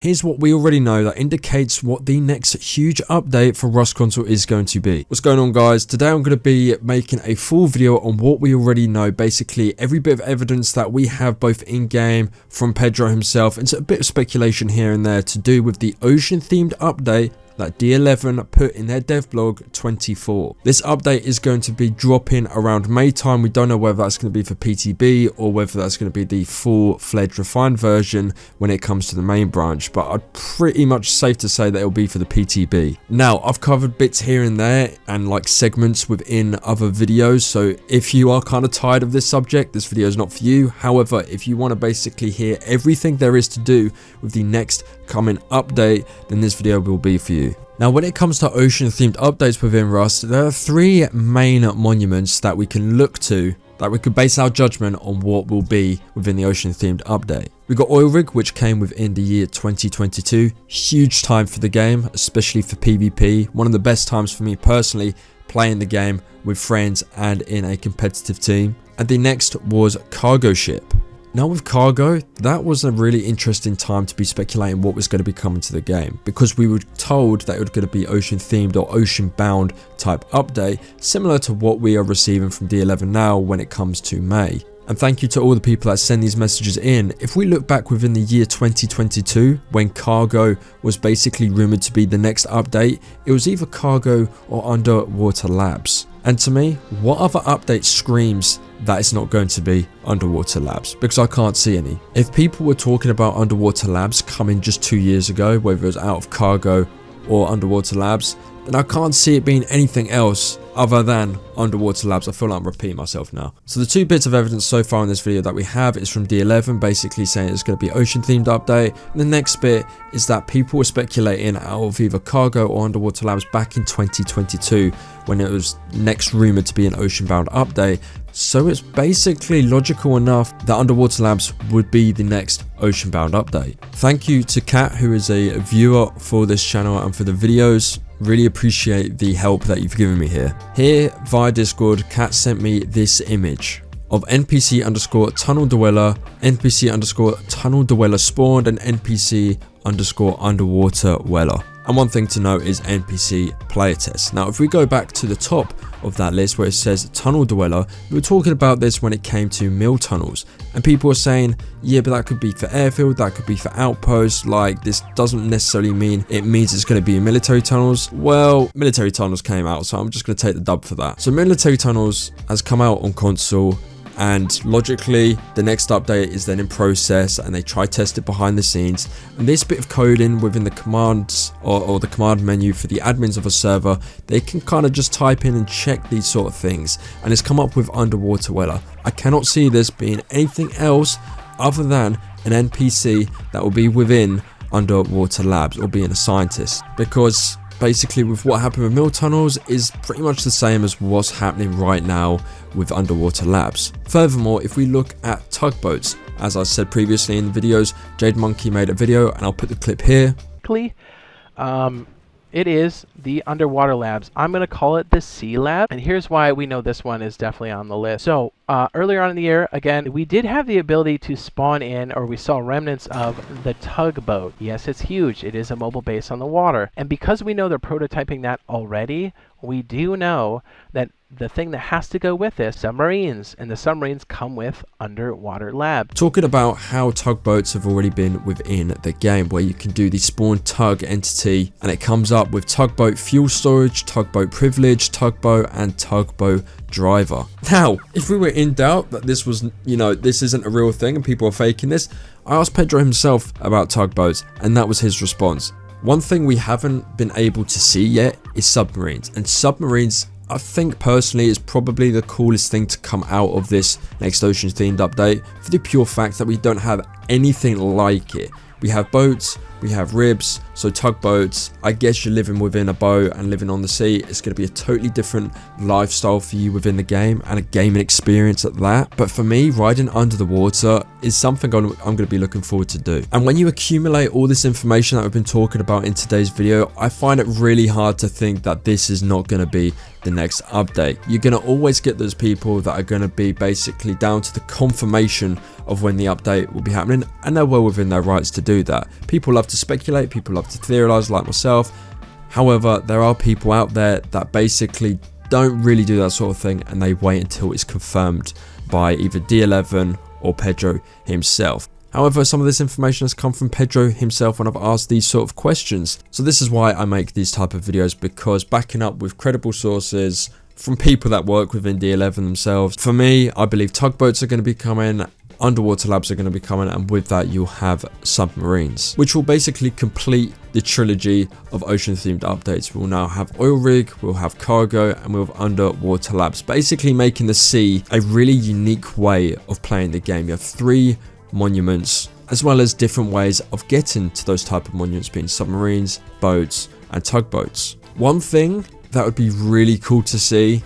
Here's what we already know that indicates what the next huge update for Rust Console is going to be. What's going on, guys? Today I'm going to be making a full video on what we already know, basically every bit of evidence that we have both in-game from Pedro himself, and a bit of speculation here and there to do with the ocean themed update that D11 put in their devlog 24. This update is going to be dropping around May time. We don't know whether that's going to be for PTB or whether that's going to be the full-fledged refined version when it comes to the main branch, but I'm pretty much safe to say that it'll be for the PTB. Now, I've covered bits here and there and like segments within other videos, so if you are kind of tired of this subject, this video is not for you. However, if you want to basically hear everything there is to do with the next coming update, then this video will be for you. Now, when it comes to ocean themed updates within Rust, there are three main monuments that we can look to, that we could base our judgment on what will be within the ocean themed update. We got Oil Rig, which came within the year 2022. Huge time for the game, especially for PvP. One of the best times for me personally, playing the game with friends and in a competitive team. And the next was Cargo Ship. Now with Cargo, that was a really interesting time to be speculating what was going to be coming to the game, because we were told that it was going to be ocean themed or ocean bound type update, similar to what we are receiving from D11 now when it comes to May. And thank you to all the people that send these messages in. If we look back within the year 2022, when Cargo was basically rumored to be the next update, it was either Cargo or Underwater Labs. And to me, what other update screams that it's not going to be Underwater Labs? Because I can't see any. If people were talking about Underwater Labs coming just 2 years ago, whether it was out of Cargo or Underwater Labs, then I can't see it being anything else other than Underwater Labs. I feel like I'm repeating myself now. So the two bits of evidence so far in this video that we have is from D11 basically saying it's going to be ocean themed update. And the next bit is that people were speculating out of either Cargo or Underwater Labs back in 2022 when it was next rumored to be an ocean bound update. So it's basically logical enough that Underwater Labs would be the next ocean bound update. Thank you to Kat, who is a viewer for this channel and for the videos. Really appreciate the help that you've given me here. Here via Discord, Kat sent me this image of NPC underscore tunnel dweller, NPC underscore tunnel dweller spawned, and NPC underscore underwater weller. And one thing to note is NPC player test. Now, if we go back to the top of that list where it says tunnel dweller, we were talking about this when it came to mill tunnels, and people were saying, yeah, but that could be for airfield, that could be for outposts, like this doesn't necessarily mean it means it's going to be in military tunnels. Well, military tunnels came out, so I'm just going to take the dub for that. So military tunnels has come out on console, and logically the next update is then in process and they try test it behind the scenes, and this bit of coding within the commands or the command menu for the admins of a server, they can kind of just type in and check these sort of things, and it's come up with Underwater Weller. I cannot see this being anything else other than an NPC that will be within Underwater Labs or being a scientist, because basically with what happened with mill tunnels is pretty much the same as what's happening right now with Underwater Labs. Furthermore, if we look at tugboats, as I said previously in the videos, Jade Monkey made a video and I'll put the clip here. It is the Underwater Labs. I'm going to call it the Sea Lab, and here's why we know this one is definitely on the list. So earlier on in the year, again, we did have the ability to spawn in, or we saw remnants of the Tugboat. Yes, it's huge. It is a mobile base on the water. And because we know they're prototyping that already, we do know that the thing that has to go with this, submarines, and the submarines come with Underwater Lab. Talking about how tugboats have already been within the game, where you can do the spawn tug entity and it comes up with tugboat fuel storage, tugboat privilege, tugboat, and tugboat driver. Now, if we were in doubt that this was, this isn't a real thing and people are faking this, I asked Pedro himself about tugboats and that was his response. One thing we haven't been able to see yet is submarines, and submarines I think personally is probably the coolest thing to come out of this next ocean themed update, for the pure fact that we don't have anything like it. We have boats, we have ribs, so tugboats, I guess you're living within a boat and living on the sea. It's going to be a totally different lifestyle for you within the game, and a gaming experience at that. But for me, riding under the water is something I'm going to be looking forward to do. And when you accumulate all this information that we've been talking about in today's video, I find it really hard to think that this is not going to be the next update. You're going to always get those people that are going to be basically down to the confirmation of when the update will be happening, and they're well within their rights to do that. People love to speculate, people love to theorize like myself. However, there are people out there that basically don't really do that sort of thing, and they wait until it's confirmed by either D11 or Pedro himself. However, some of this information has come from Pedro himself when I've asked these sort of questions. So this is why I make these type of videos, because backing up with credible sources from people that work within D11 themselves. For me, I believe tugboats are going to be coming, underwater labs are going to be coming, and with that you'll have submarines, which will basically complete the trilogy of ocean themed updates. We'll now have oil rig, we'll have cargo, and we'll have underwater labs, basically making the sea a really unique way of playing the game. You have 3 monuments, as well as different ways of getting to those type of monuments, being submarines, boats, and tugboats. One thing that would be really cool to see,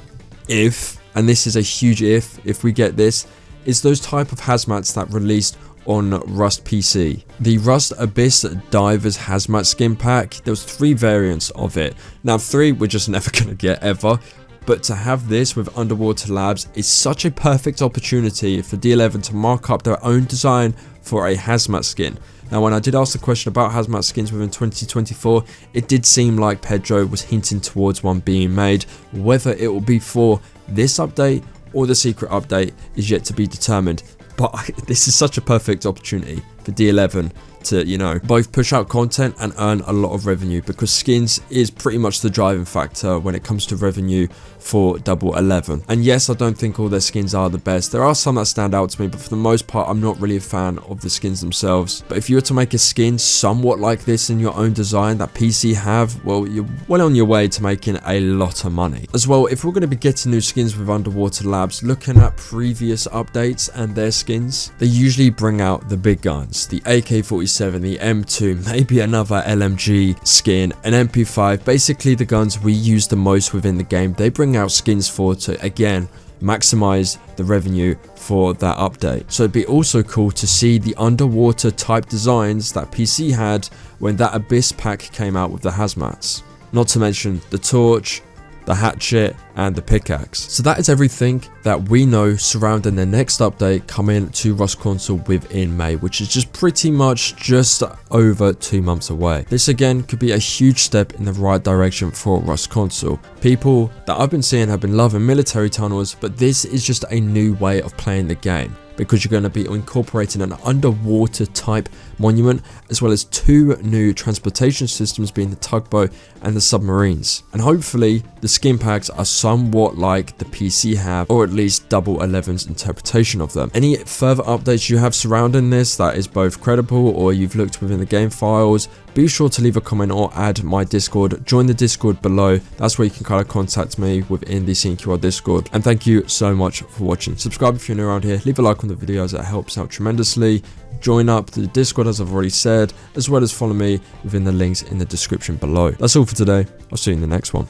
and this is a huge if we get this, is those type of hazmats that released on Rust PC. The Rust Abyss Divers Hazmat skin pack, there was 3 variants of it. Now 3 we're just never gonna get ever, but to have this with underwater labs is such a perfect opportunity for D11 to mark up their own design for a hazmat skin. Now, when I did ask the question about hazmat skins within 2024, it did seem like Pedro was hinting towards one being made. Whether it will be for this update or the secret update is yet to be determined. But this is such a perfect opportunity for D11 to, you know, both push out content and earn a lot of revenue, because skins is pretty much the driving factor when it comes to revenue for Double 11. And yes, I don't think all their skins are the best. There are some that stand out to me, but for the most part, I'm not really a fan of the skins themselves. But if you were to make a skin somewhat like this in your own design that PC have, well, you're well on your way to making a lot of money. As well, if we're going to be getting new skins with underwater labs, looking at previous updates and their skins, they usually bring out the big guns, the AK-47, the M2, maybe another LMG skin, an MP5, basically the guns we use the most within the game. They bring out skins for to, again, maximize the revenue for that update. So it'd be also cool to see the underwater type designs that PC had when that Abyss pack came out with the hazmats. Not to mention the torch, the hatchet, and the pickaxe. So that is everything that we know surrounding the next update coming to Rust Console within May, which is just pretty much just over 2 months away. This again could be a huge step in the right direction for Rust Console. People that I've been seeing have been loving military tunnels, but this is just a new way of playing the game, because you're going to be incorporating an underwater type monument, as well as 2 new transportation systems, being the tugboat and the submarines. And hopefully the skin packs are somewhat like the PC have, or at least Double 11's interpretation of them. Any further updates you have surrounding this that is both credible or you've looked within the game files, be sure to leave a comment or add my Discord. Join the Discord below. That's where you can kind of contact me within the CNQR Discord. And thank you so much for watching. Subscribe if you're new around here. Leave a like on the videos. It helps out tremendously. Join up the Discord, as I've already said, as well as follow me within the links in the description below. That's all for today. I'll see you in the next one.